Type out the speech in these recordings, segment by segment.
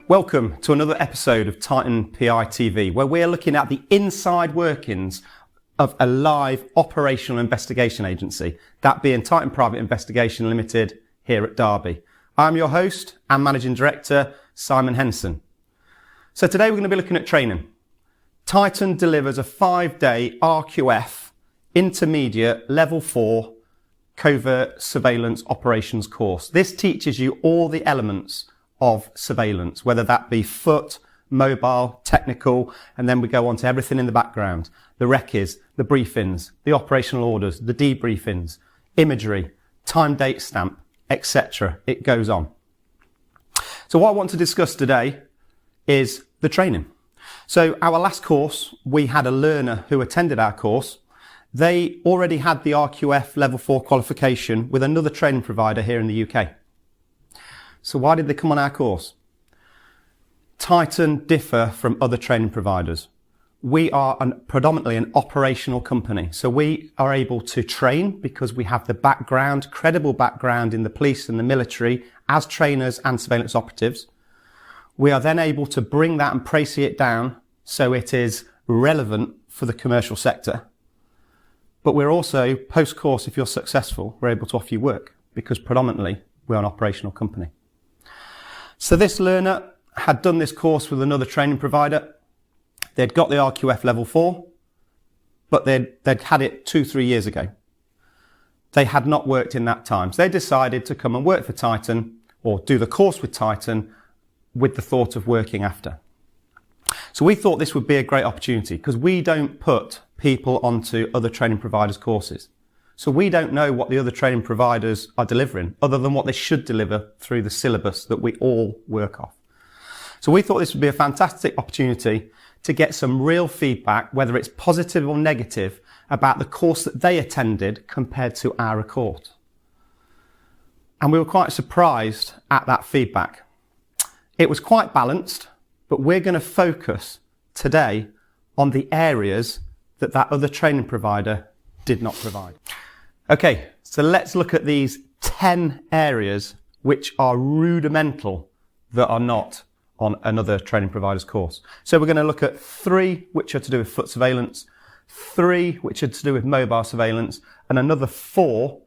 Welcome to another episode of Titan PI TV, where we're looking at the inside workings of a live operational investigation agency, that being Titan Private Investigation Limited here at Derby. I'm your host and Managing Director, Simon Henson. So today we're going to be looking at training. Titan delivers a 5-day RQF Intermediate Level 4 Covert Surveillance Operations course. This teaches you all the elements of surveillance, whether that be foot, mobile, technical, and then we go on to everything in the background. The recces, the briefings, the operational orders, the debriefings, imagery, time date stamp, etc. It goes on. So what I want to discuss today is the training. So our last course, we had a learner who attended our course. They already had the RQF Level 4 qualification with another training provider here in the UK. So why did they come on our course? Titan differ from other training providers. We are predominantly an operational company. So we are able to train because we have the background, credible background in the police and the military as trainers and surveillance operatives. We are then able to bring that and praise it down so it is relevant for the commercial sector. But we're also, post-course, if you're successful, we're able to offer you work because predominantly we're an operational company. So this learner had done this course with another training provider. They'd got the RQF Level 4, but they'd had it 2-3 years ago. They had not worked in that time. So they decided to come and work for Titan or do the course with Titan with the thought of working after. So we thought this would be a great opportunity because we don't put people onto other training providers' courses. So we don't know what the other training providers are delivering other than what they should deliver through the syllabus that we all work off. So we thought this would be a fantastic opportunity to get some real feedback, whether it's positive or negative, about the course that they attended compared to our course. And we were quite surprised at that feedback. It was quite balanced, but we're going to focus today on the areas that other training provider did not provide. Okay, so let's look at these 10 areas which are rudimental that are not on another training provider's course. So we're going to look at 3 which are to do with foot surveillance, 3 which are to do with mobile surveillance, and another 4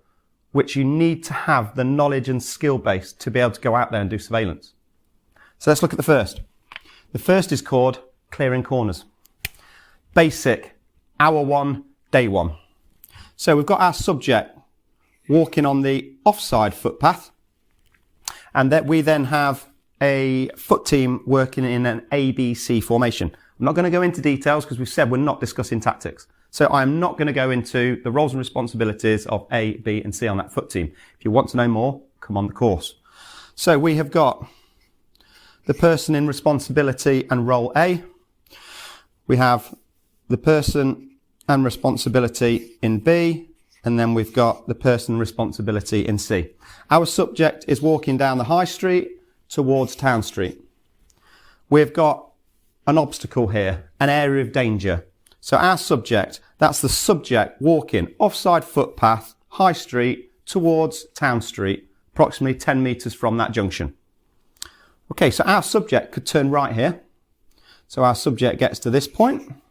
which you need to have the knowledge and skill base to be able to go out there and do surveillance. So let's look at the first. The first is called clearing corners. Basic, hour 1, day 1. So we've got our subject walking on the offside footpath, and that we then have a foot team working in an ABC formation. I'm not going to go into details because we've said we're not discussing tactics. So I'm not going to go into the roles and responsibilities of A, B and C on that foot team. If you want to know more, come on the course. So we have got the person in responsibility and role A. We have the person and responsibility in B, and then we've got the person responsibility in C. Our subject is walking down the high street towards Town Street. We've got an obstacle here, an area of danger. So our subject, that's the subject walking offside footpath, high street towards Town Street, approximately 10 metres from that junction. Okay, so our subject could turn right here. So our subject gets to this point.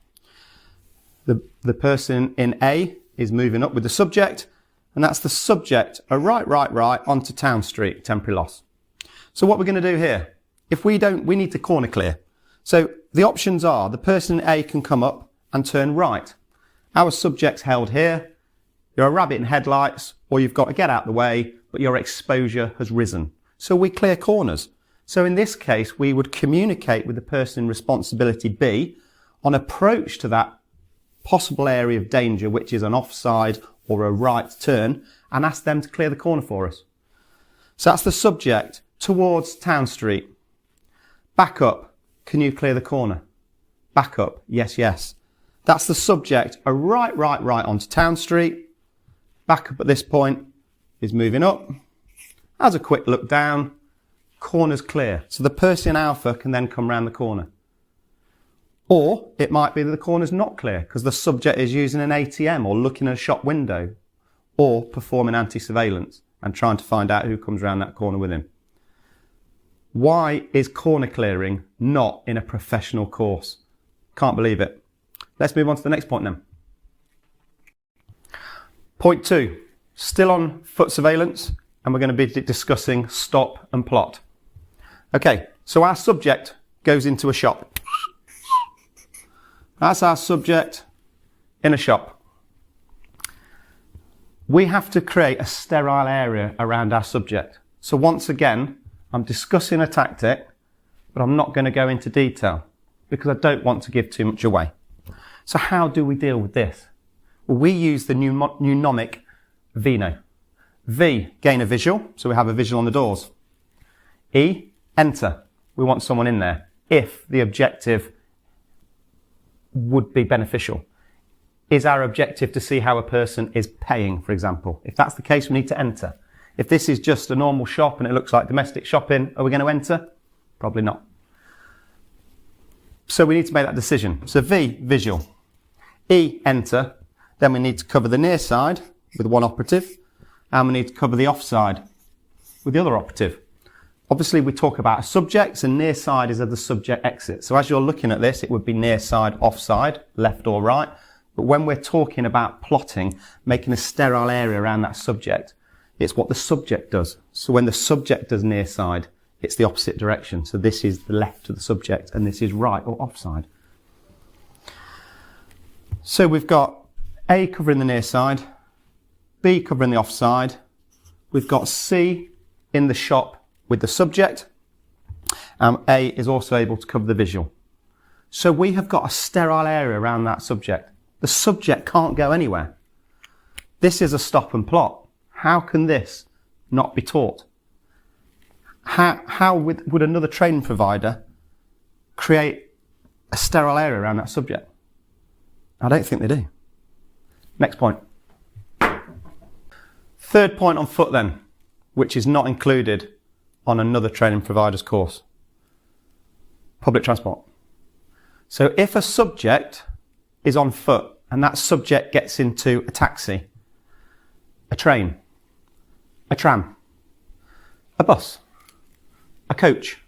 The person in A is moving up with the subject, and that's the subject, a right onto Town Street, temporary loss. So what we're going to do here, if we need to corner clear. So the options are the person in A can come up and turn right. Our subject's held here. You're a rabbit in headlights, or you've got to get out the way, but your exposure has risen. So we clear corners. So in this case, we would communicate with the person in responsibility B on approach to that possible area of danger, which is an offside or a right turn, and ask them to clear the corner for us. So that's the subject towards Town Street. Back up, can you clear the corner? Back up, yes. That's the subject, a right onto Town Street. Back up at this point is moving up. Has a quick look down, corner's clear. So the person in alpha can then come round the corner. Or it might be that the corner's not clear because the subject is using an ATM or looking at a shop window or performing anti-surveillance and trying to find out who comes around that corner with him. Why is corner clearing not in a professional course? Can't believe it. Let's move on to the next point then. Point 2, still on foot surveillance, and we're going to be discussing stop and plot. Okay, so our subject goes into a shop. That's our subject in a shop. We have to create a sterile area around our subject. So once again, I'm discussing a tactic, but I'm not going to go into detail because I don't want to give too much away. So how do we deal with this? Well, we use the mnemonic VNO. V, gain a visual, so we have a visual on the doors. E, enter. We want someone in there if the objective would be beneficial. Is our objective to see how a person is paying, for example? If that's the case, we need to enter. If this is just a normal shop and it looks like domestic shopping, are we going to enter? Probably not. So we need to make that decision. So V, visual. E, enter. Then we need to cover the near side with one operative, and we need to cover the off side with the other operative. Obviously, we talk about subjects, and near side is at the subject exit. So as you're looking at this, it would be near side, off side, left or right. But when we're talking about plotting, making a sterile area around that subject, it's what the subject does. So when the subject does near side, it's the opposite direction. So this is the left of the subject, and this is right or off side. So we've got A covering the near side, B covering the off side. We've got C in the shop with the subject. A is also able to cover the visual. So we have got a sterile area around that subject. The subject can't go anywhere. This is a stop and plot. How can this not be taught? How would another training provider create a sterile area around that subject? I don't think they do. Next point. Third point on foot then, which is not included on another training provider's course. Public transport. So if a subject is on foot and that subject gets into a taxi, a train, a tram, a bus, a coach,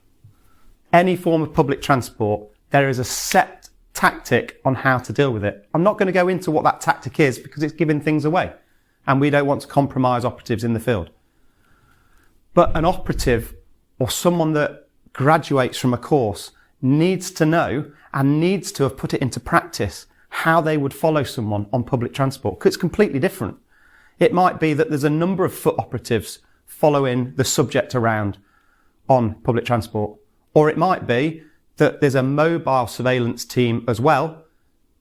any form of public transport, there is a set tactic on how to deal with it. I'm not going to go into what that tactic is because it's giving things away and we don't want to compromise operatives in the field. But an operative or someone that graduates from a course needs to know and needs to have put it into practice how they would follow someone on public transport, because it's completely different. It might be that there's a number of foot operatives following the subject around on public transport, or it might be that there's a mobile surveillance team as well,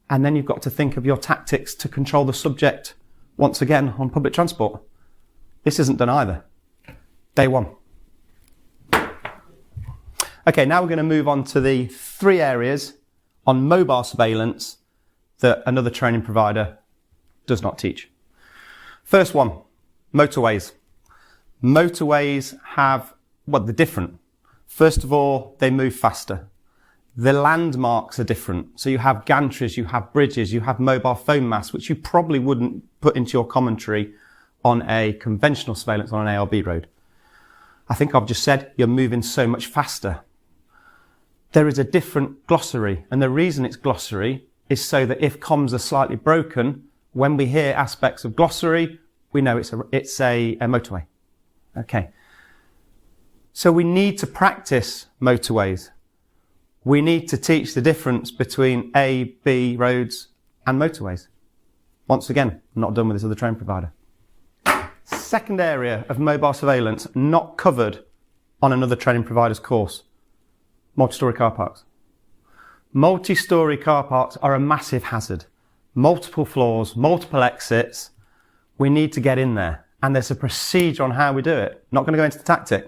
and then you've got to think of your tactics to control the subject once again on public transport. This isn't done either. Day one. Okay, now we're going to move on to the 3 areas on mobile surveillance that another training provider does not teach. First one, motorways. Motorways they're different. First of all, they move faster. The landmarks are different. So you have gantries, you have bridges, you have mobile phone masts, which you probably wouldn't put into your commentary on a conventional surveillance on an ARB road. I think I've just said you're moving so much faster. There is a different glossary, and the reason it's glossary is so that if comms are slightly broken, when we hear aspects of glossary, we know it's a motorway. Okay. So we need to practice motorways. We need to teach the difference between A, B roads and motorways. Once again, I'm not done with this other training provider. Second area of mobile surveillance not covered on another training provider's course. Multi-storey car parks. Multi-storey car parks are a massive hazard. Multiple floors, multiple exits. We need to get in there. And there's a procedure on how we do it. Not going to go into the tactic,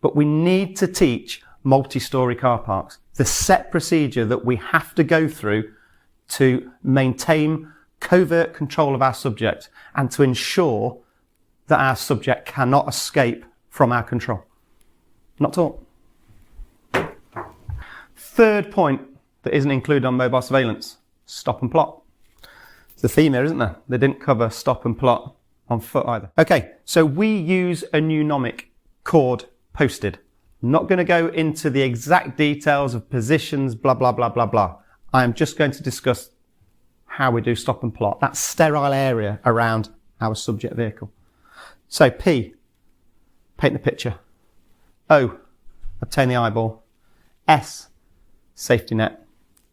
but we need to teach multi-storey car parks. The set procedure that we have to go through to maintain covert control of our subject and to ensure that our subject cannot escape from our control. Not taught. Third point that isn't included on mobile surveillance, stop and plot. It's the theme here, isn't there? They didn't cover stop and plot on foot either. Okay, so we use a mnemonic called posted. I'm not going to go into the exact details of positions, blah, blah, blah, blah, blah. I am just going to discuss how we do stop and plot, that sterile area around our subject vehicle. So P, paint the picture. O, obtain the eyeball. S, safety net.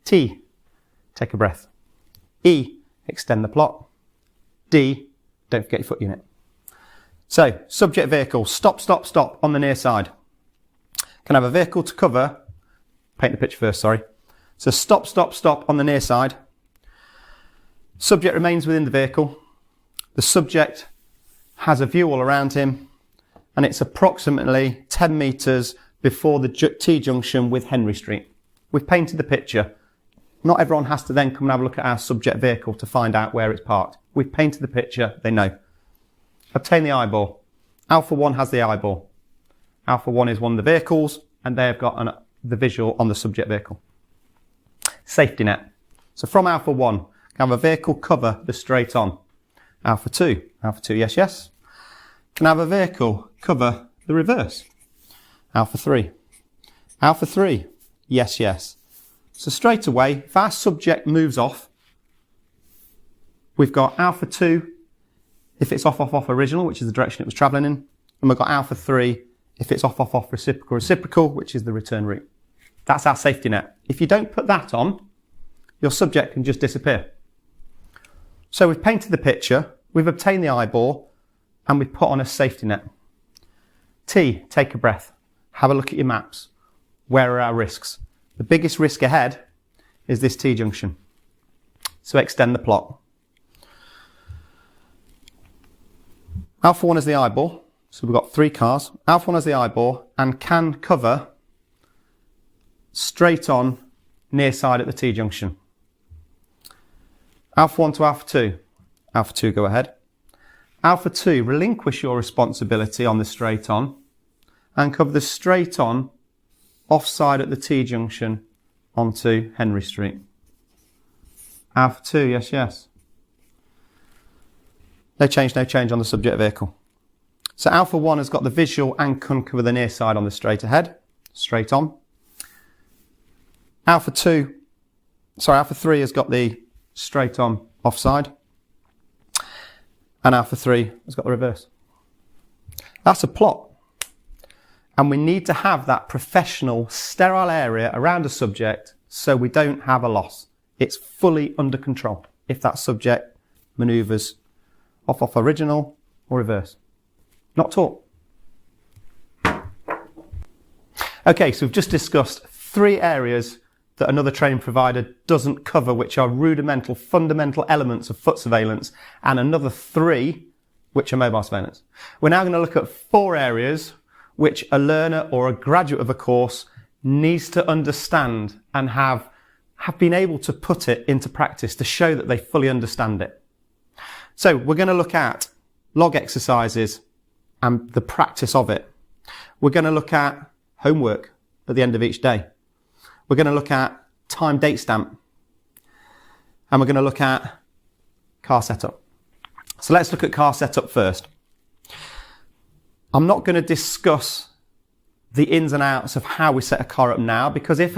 T, take a breath. E, extend the plot. D, don't forget your foot unit. So, subject vehicle, stop, stop, stop on the near side. Can I have a vehicle to cover? Paint the picture first, sorry. So stop, stop, stop on the near side. Subject remains within the vehicle. The subject has a view all around him, and it's approximately 10 metres before the T-junction with Henry Street. We've painted the picture. Not everyone has to then come and have a look at our subject vehicle to find out where it's parked. We've painted the picture, they know. Obtain the eyeball. Alpha 1 has the eyeball. Alpha 1 is one of the vehicles, and they have got the visual on the subject vehicle. Safety net. So from Alpha 1, can have a vehicle cover the straight on. Alpha 2, yes, yes. Can have a vehicle cover the reverse. Alpha 3, yes, yes. So straight away, if our subject moves off, we've got Alpha 2, if it's off, off, off original, which is the direction it was travelling in, and we've got Alpha 3, if it's off, off, off reciprocal, reciprocal, which is the return route. That's our safety net. If you don't put that on, your subject can just disappear. So we've painted the picture, we've obtained the eyeball, and we've put on a safety net. T, take a breath. Have a look at your maps. Where are our risks? The biggest risk ahead is this T-junction. So extend the plot. Alpha 1 is the eyeball. So we've got 3 cars. Alpha 1 has the eyeball and can cover straight on near side at the T-junction. Alpha 1 to Alpha 2. Alpha 2, go ahead. Alpha 2, relinquish your responsibility on the straight on and cover the straight on offside at the T-junction onto Henry Street. Alpha 2, yes, yes. No change on the subject vehicle. So Alpha 1 has got the visual and can cover the near side on the straight ahead, straight on. Alpha 3 has got the straight on offside. And Alpha 3 has got the reverse. That's a plot. And we need to have that professional, sterile area around a subject so we don't have a loss. It's fully under control if that subject manoeuvres off, off original or reverse. Not taught. Okay, so we've just discussed 3 areas that another training provider doesn't cover, which are rudimental, fundamental elements of foot surveillance, and another 3, which are mobile surveillance. We're now going to look at 4 areas which a learner or a graduate of a course needs to understand and have been able to put it into practice to show that they fully understand it. So we're going to look at log exercises and the practice of it. We're going to look at homework at the end of each day. We're going to look at time date stamp. And we're going to look at car setup. So let's look at car setup first. I'm not going to discuss the ins and outs of how we set a car up now, because if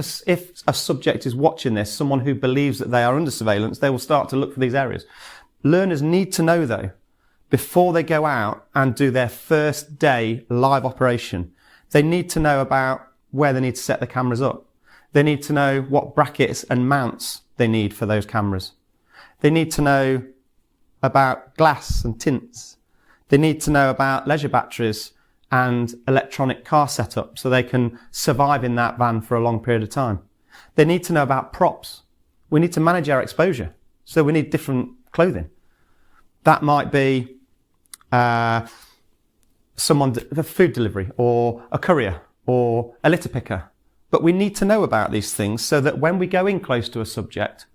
a subject is watching this, someone who believes that they are under surveillance, they will start to look for these areas. Learners need to know, though, before they go out and do their first day live operation, they need to know about where they need to set the cameras up. They need to know what brackets and mounts they need for those cameras. They need to know about glass and tints. They need to know about leisure batteries and electronic car setup so they can survive in that van for a long period of time. They need to know about props. We need to manage our exposure, so we need different clothing. That might be someone, a food delivery or a courier or a litter picker. But we need to know about these things so that when we go in close to a subject,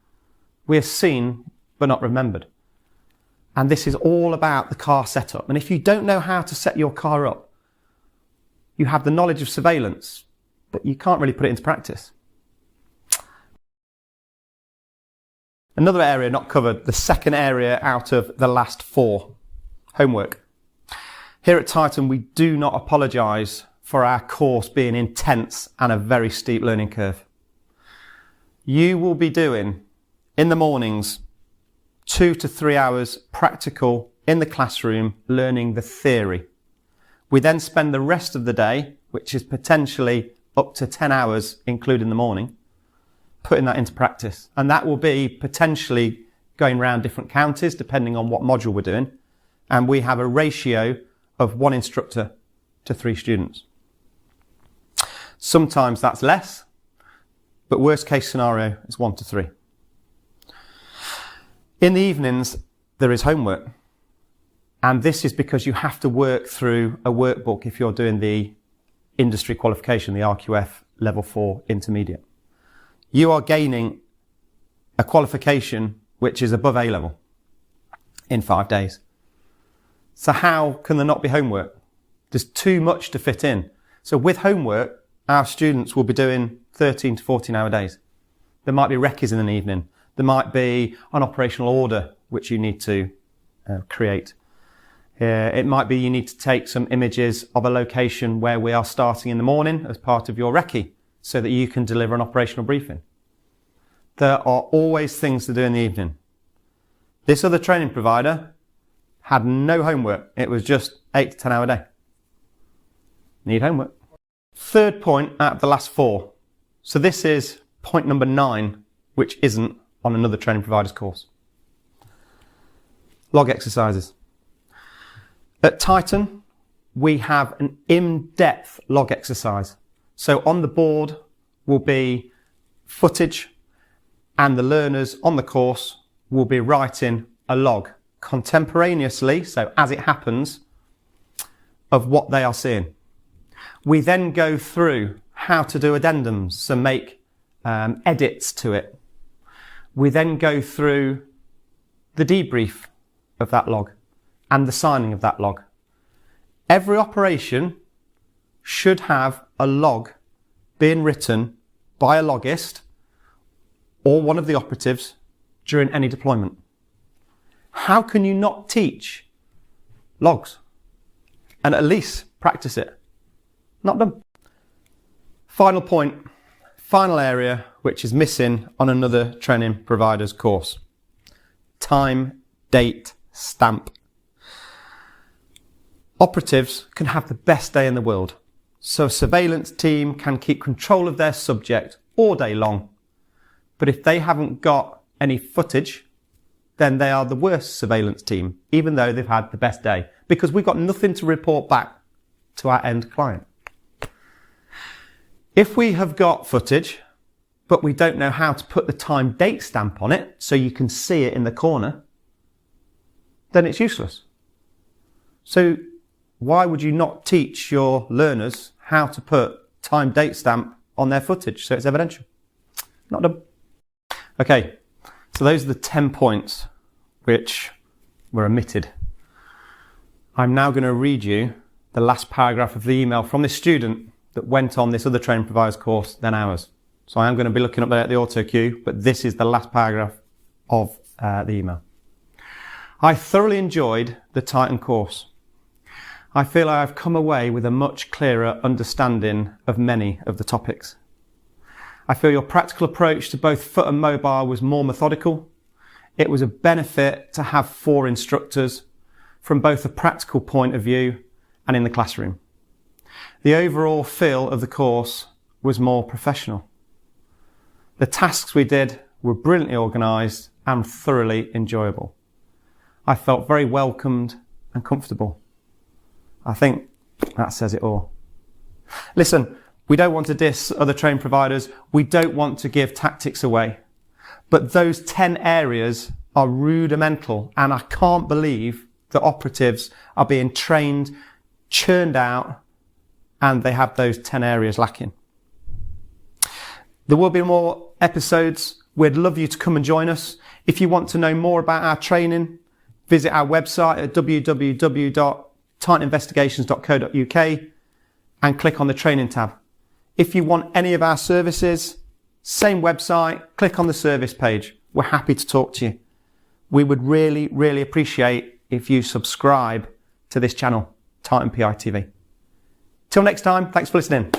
we are seen but not remembered. And this is all about the car setup. And if you don't know how to set your car up, you have the knowledge of surveillance, but you can't really put it into practice. Another area not covered, the second area out of the last 4, homework. Here at Titan, we do not apologise for our course being intense and a very steep learning curve. You will be doing, in the mornings, 2 to 3 hours practical in the classroom, learning the theory. We then spend the rest of the day, which is potentially up to 10 hours, including the morning, putting that into practice. And that will be potentially going around different counties, depending on what module we're doing. And we have a ratio of 1 instructor to 3 students. Sometimes that's less, but worst case scenario is 1 to 3. In the evenings, there is homework. And this is because you have to work through a workbook if you're doing the industry qualification, the RQF Level 4 Intermediate. You are gaining a qualification which is above A level in 5 days. So how can there not be homework? There's too much to fit in. So with homework, our students will be doing 13 to 14 hour days. There might be recce's in an evening. There might be an operational order which you need to create. It might be you need to take some images of a location where we are starting in the morning as part of your recce so that you can deliver an operational briefing. There are always things to do in the evening. This other training provider had no homework. It was just 8 to 10 hour day. Need homework. Third point out of the last 4. So this is point number 9, which isn't on another training provider's course. Log exercises. At Titan, we have an in-depth log exercise. So on the board will be footage, and the learners on the course will be writing a log contemporaneously, so as it happens, of what they are seeing. We then go through how to do addendums, so make edits to it. We then go through the debrief of that log and the signing of that log. Every operation should have a log being written by a logist or one of the operatives during any deployment. How can you not teach logs and at least practice it? Not done. Final point, final area which is missing on another training provider's course. Time, date, stamp. Operatives can have the best day in the world. So a surveillance team can keep control of their subject all day long. But if they haven't got any footage, then they are the worst surveillance team, even though they've had the best day, because we've got nothing to report back to our end client. If we have got footage, but we don't know how to put the time date stamp on it so you can see it in the corner, then it's useless. So why would you not teach your learners how to put time date stamp on their footage so it's evidential? Not done. Okay, so those are the 10 points which were omitted. I'm now going to read you the last paragraph of the email from this student that went on this other training provider's course than ours. So I am going to be looking up there at the auto cue, but this is the last paragraph of the email. I thoroughly enjoyed the Titan course. I feel I have come away with a much clearer understanding of many of the topics. I feel your practical approach to both foot and mobile was more methodical. It was a benefit to have 4 instructors from both a practical point of view and in the classroom. The overall feel of the course was more professional. The tasks we did were brilliantly organised and thoroughly enjoyable. I felt very welcomed and comfortable. I think that says it all. Listen, we don't want to diss other training providers. We don't want to give tactics away. But those 10 areas are rudimental, and I can't believe that operatives are being trained, churned out, and they have those 10 areas lacking. There will be more episodes. We'd love you to come and join us. If you want to know more about our training, visit our website at www.titaninvestigations.co.uk and click on the training tab. If you want any of our services, same website, click on the service page. We're happy to talk to you. We would really, really appreciate if you subscribe to this channel, Titan PI TV. Till next time, thanks for listening.